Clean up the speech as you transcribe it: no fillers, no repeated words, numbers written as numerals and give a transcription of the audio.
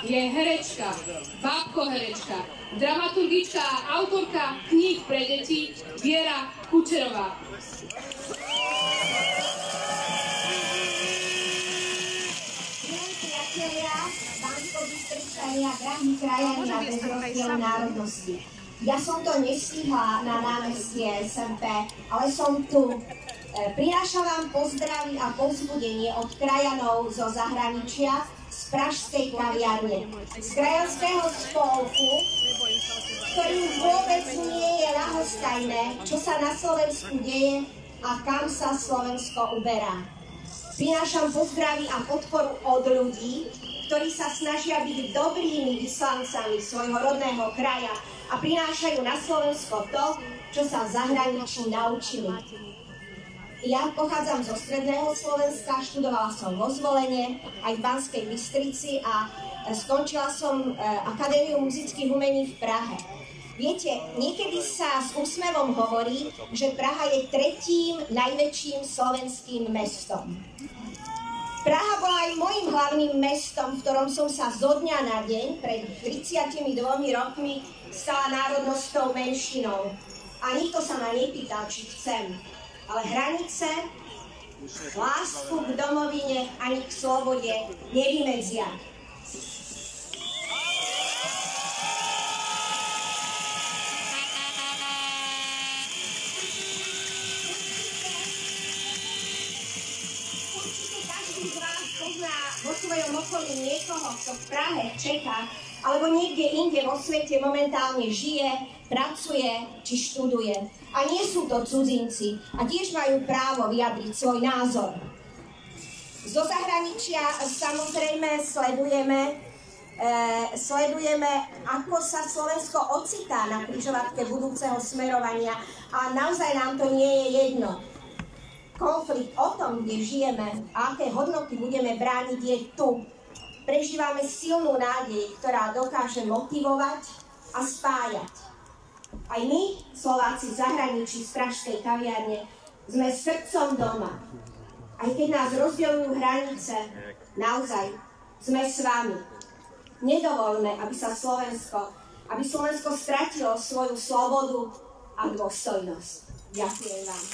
je herečka, bábkoherečka, dramaturgička a autorka kníh pre deti Viera Kučerová. Milí priatelia, Banskobystričania, drahí krajania bez rozdielu národnosti. Ja som to nestihla na námestie SMP, ale som tu. Prinášam vám pozdravy a povzbudenie od krajanov zo zahraničia, z pražskej kaviarne, z krajanského spolku, ktorým vôbec nie je ľahostajné, čo sa na Slovensku deje a kam sa Slovensko uberá. Prinášam pozdravy a podporu od ľudí, ktorí sa snažia byť dobrými vyslancami svojho rodného kraja a prinášajú na Slovensko to, čo sa v zahraničí naučili. Ja pochádzam zo stredného Slovenska, študovala som vo Zvolene, aj v Banskej Bystrici a skončila som Akadémiu muzických umení v Prahe. Viete, niekedy sa s úsmevom hovorí, že Praha je 3. najväčším slovenským mestom. Praha bola aj mojím hlavným mestom, v ktorom som sa zo dňa na deň pred 32 rokmi stala národnostnou menšinou. A nikto sa ma nepýtal, či chcem. Ale hranice, lásku k domovine ani k slobode nevymedzia. Určite každý z vás pozná vo svojom okolí niekoho, kto v Prahe, v Čechách alebo niekde inde vo svete momentálne žije, pracuje či študuje. A nie sú to cudzinci a tiež majú právo vyjadriť svoj názor. Zo zahraničia samozrejme sledujeme, ako sa Slovensko ocitá na križovatke budúceho smerovania a naozaj nám to nie je jedno. Konflikt o tom, kde žijeme a aké hodnoty budeme brániť, je tu. Prežívame silnú nádej, ktorá dokáže motivovať a spájať. Aj my, Slováci v zahraničí z pražskej kaviarne, sme srdcom doma. Aj keď nás rozdeľujú hranice, naozaj sme s vami. Nedovoľme, aby Slovensko stratilo svoju slobodu a dôstojnosť. Ďakujem vám.